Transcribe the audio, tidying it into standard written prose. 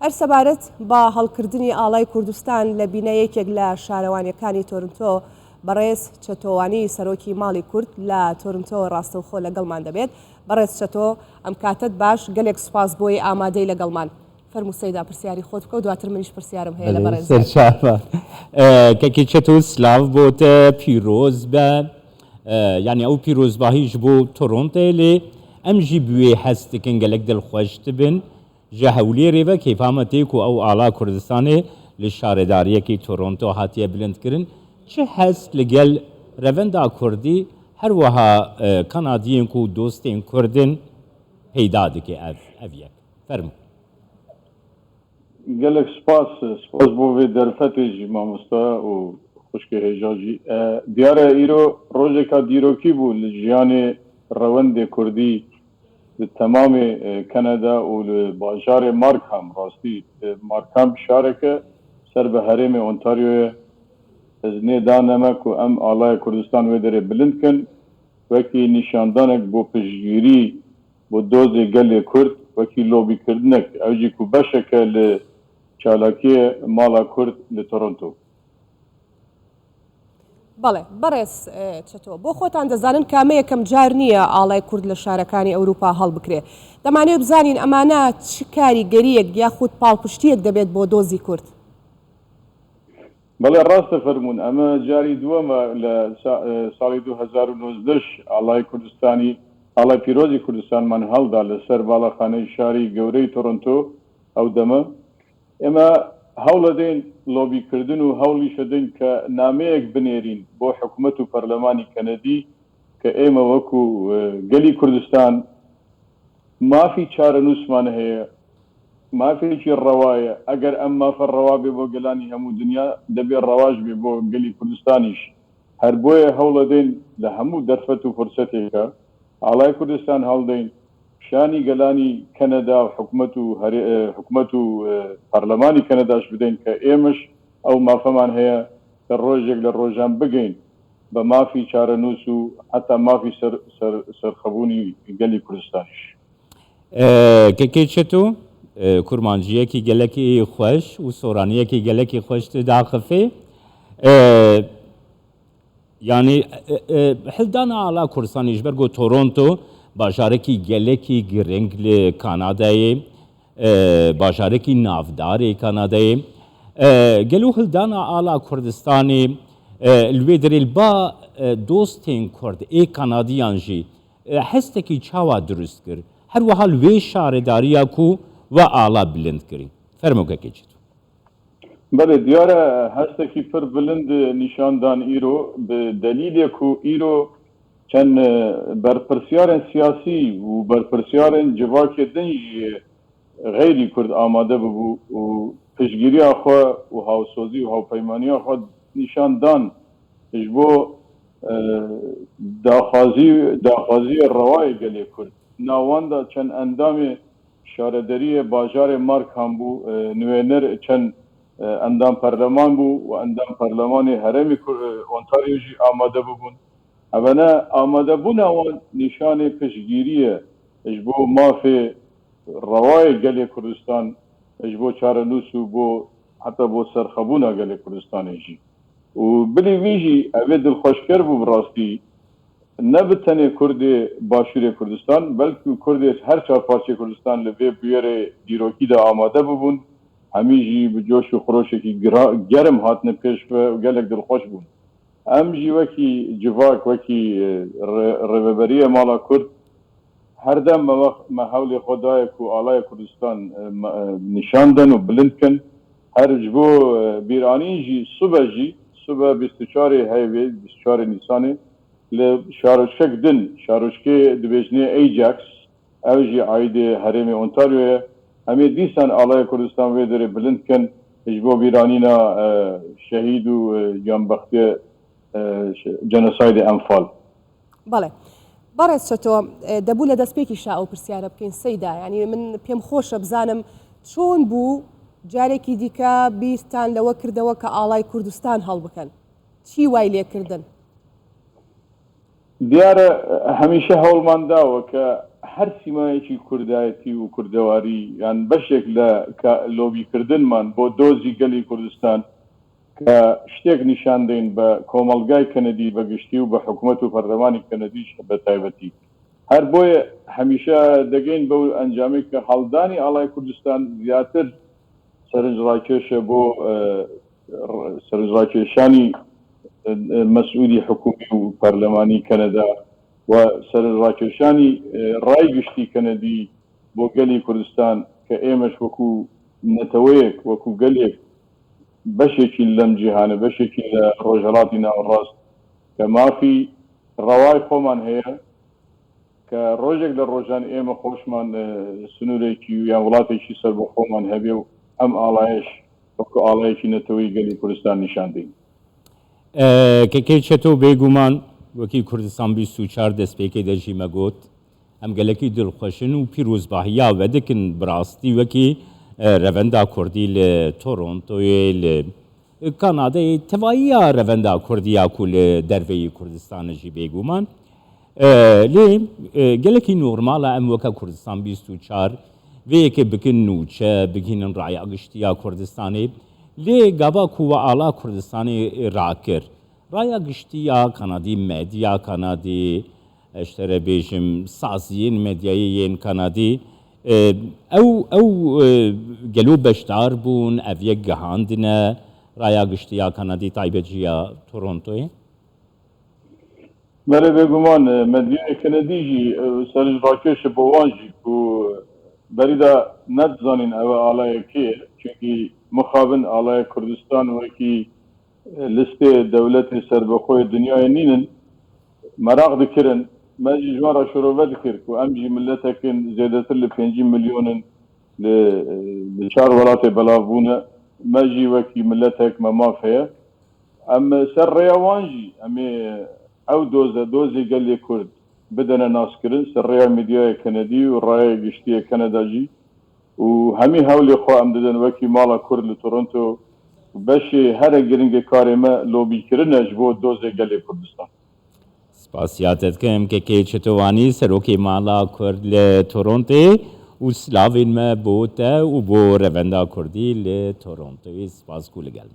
هەر سەبارەت بە هەڵکردنی ئاڵای کوردستان لە بینایەکێک لە شارەوانیەکانی تۆرنتۆ بەڕێز چەتۆوانی سەرۆکی ماڵی کورد لە تۆرنتۆ ڕاستەوخۆ لەگەڵمان دەبێت. بەڕێز چەتۆ، ئەم کاتت باش، گەلێک سوپاس بۆی ئامادەی لەگەڵمان. فەرموو سەیدا پرسیاری خۆت بکە و دواتر منیش پرسیارم هەیە لە بەڕێز کەکی چەتۆ سلااو بۆتە پیرۆز بە یعنی ئەو پیرۆزباهیش بۆ تۆرۆنتۆ لێ ئەمژی بوێ هەستکن گەلێک دڵخۆشت بن جە هەولێرێڤە کەیفامەتێک و ئەو ئاڵا کوردستانê li şaredariyekî Toronto hatiye bilindkirin çi hest li gel revenda Kurdî her wiha Kanadiyên ku dostên Kurdin peyda dike ev yek. Fermû. Gelek spas bo vê derfetê jî mamosta û xuşkê hêja jî diyar e îro rojeka dîrokî bû li jiyanê rewendê Kurdî li temamê Kanada û li bajarê Markham rastî Markham şareke ser bi herêmê Ontarioye ez nê daneme ku em alaya Kurdistan wê derê bilind kin wekî nîşandanek bo piştgirî bo dozê gelê Kurd wekî lobîkirdinek ew jî ku beşeke li çalakiyê mala Kurd li Toronto. بەڵێ بەڕێز چەتۆ بۆ خۆتان دەزانن کامە یەکەم جار نییە ئاڵای کورد لە شارەکانی ئەوروپا هەڵبکرێ. دەمانێت بزانین ئەمانە چ کاریگەریەک یاخود پاڵپشتیەک دەبێت بۆ دۆزی کورد. بەڵێ ڕاستە فەرمونون ئەمە جاری دووەمە لە ساڵی 2009 ئاڵای کوردستانی ئاڵای پیرۆزی کوردستانمان هەڵدا لەسەر باڵەخانەی شاری گەورەی تۆرۆنتۆ ئەو دەمە ئێمە هەوڵە دەین لۆبیکردن و هەوڵی شەدەین کە نامەیەک بنێرین بۆ حکوومەت و پەرلەمانی کەنەدی کە ئێمە وەکو گەلی کوردستان مافی چارەنووسمان هەیە مافێکی ڕەوایە ئەگەر ئەم مافە ڕەوا بێ بۆ گەلانی هەموو دنیا دەبێت ڕەواش بێ بۆ گەلی کوردستانیش هەر بۆیە هەوڵە دەین لە هەموو دەرفەت و فرسەتێکە ئاڵای کوردستان هەڵدەین شانی گەلانی کەنەدا و حکوومەت و پەرلەمانی کەنەداش بدەین کە ئێمەش ئەو مافەمان هەیە کە ڕۆژێک لە ڕۆژان بگەین بە مافی چارەنووس و حتا مافی سەرخەبوونی گەلی کوردستانیش. کەکێ چێتۆ کورمانجیەکی gelekî xweş û soraniyekî gelekî xweş tu daxifê yanî hildana ala Kurdistanê ji ber got Toronto bajarekî gelekî giring li Kanadayê bajarekî navdarê Kanadayê gelo hildana ala Kurdistanê li wê derê ba dostên Kurd ê Kanadiyan jî hestekî çawa durist kir her wiha li wê şaredariya ku ve ala bilind kirî. Fermokekê çi tu? Belê diyar e hestekî pir bilind nîşandan îro bi delîlê ku îro çend berpirsiyarên siyasî û berpirsiyarên civakê din jî xeyrî Kurd amade bibû û piştgiriya xwe û hawsozî û hawpeymaniya xwe nîşan dan ji bo daxwaziya rewayê gelê Kurd. Nawan da çend endamê şaredariyê bajarê Markham bû nûêner çend endam perleman bû û endam perlemanê herêmê Ontario jî amade bibûn. Evene amadebûna wan nîşanê piştgirî ye ji bo mafê rewayê gelê Kurdistan ji bo çarenûs û bo heta bo serxebûna gelê Kurdistanê jî. û bilî wî jî ev ê dilxweşker bû bi rastî ne bi tenê Kurdê Başûrê Kurdistan belkî Kurdê her çarparçeyê Kurdistan li vê bûyerê dîrokî de amade bibûn hemî jî bi coş û xirojekî germ hatine pêş ve gelek dilxweş bûn. Em jî wekî civak wekî rêveberiya mala Kurd her dem me hewlê xwe daye ku alaya Kurdistan nîşan din û bilind kin her ji bo bîranî jî sibe 24 heyvê 24 Nîsanê li şarojkek din şarojkê dibêjne Ajax ew jî aîdê herêmê Ontarioye hemê dîsan alaya Kurdistan wê derê bilind kin ji bo bîranîna şehîd û yanbextê جەنۆسایدی ئەمفال. بەڵێ بەڕێز چەتۆ دەبوو لە دەستپێکیشا ئەو پرسیارە بکەین سەیدا ینی من پێم خۆشە بزانم چۆن بوو جارێکی دیکە بیرتان لەوە کردەوە کە ئاڵای کوردستان هەڵبکەن چی وای لێکردن؟ دیارە هەمیشە هەوڵمان داوە کە هەر سیمایەکی کوردایەتی و کوردەواری یان بەشێک لە لۆبیکردنمان بۆ دۆزی گەلی کوردستان کە شتێک نیشاندەین بە کۆمەلگای کەنەدی بەگشتی و بە حکوومەت و پەرلەمانی کەنەدیش بە تایبەتی هەر بۆیە هەمیشە دەگەین بەو ئەنجامێک کە هەڵدانی ئاڵای کوردستان زیاتر سەرنجڕاکێشە بۆ سەرنجڕاکێشانی مەسئولی حکومی و پەرلەمانی کەنەدا و سەرنجڕاکێشانی ڕای گشتی کەنەدی بۆ گەلی کوردستان کە ئێمەش وەکو نەتەوەیەک وەکو گەلێک بەشێکی لەم جیهانە بەشێکی لە ڕۆژهەڵاتی ناوەڕاست کە مافی ڕەوای خۆمان هەیە کە ڕۆژێک لە ڕۆژان ئێمە خۆشمان سنوورێکی و یان وڵاتێکی سەر بۆ خۆمان هەبێ و ئەم ئاڵایش وەکو ئاڵایەکی نەتەوەی گەلی کوردستان نیشان دەین کەکەی چێتۆ بێگومان وەکی کوردستان 24 دەستپێکی دەژیمە گوت ئەم گەلەکی دڵخۆشن و پیرۆزباهیا وەدەکن بڕاستی وەکی ڕەڤەندا کوردی لە تۆرۆنتۆیە لە کانادای تەواییە ڕەڤەندا کوردیا و لە دەرڤەی کوردستانەژی بێگومان لێ گەلێکی نۆرمالە ئەم وەکە کوردستان 24 vêyekê bikin nûçe bigînin raya giştiya Kurdistanê lê gava ku we ala Kurdistanê rakir raya giştiya Kanadî medya Kanadî eştere bêjim saziyên medyayê yên Kanadî ew gelo beşdar bûn ev yek gihandine raya giştiya Kanadî taybetciya Torontoyê Mere bêguman medyayê Kanadî jî serîrakêşe bo wan jî ku berîda nedizanîn ew alayekê ye çünkî mixabin alaya Kurdistan wekî listê dewletê serbexwe dinyayê nînin meraq dikirin me jî ji wan re şorove dikir ku em jî milletekên zêdetir li 5 milyonin li 4 welatê belav bûne me jî wekî milletek me maf heye em ser rêya wan jî em ê ew dozê gelê Kurd bidene naskirin ser rêya medyaya Kanadî û raya giştiya Kanada jî û hemî hewlê xwe em didin wekî mala Kurd li Toronto beşê here giringê karê me lobîkirin e ji bo dozê gelê Kurdistan Spasiya te dikim kekê çetowanî serokê mala Kurd li Torontê û silavên me bo te û bo revenda Kurdî li Torontoyê spas ku li gel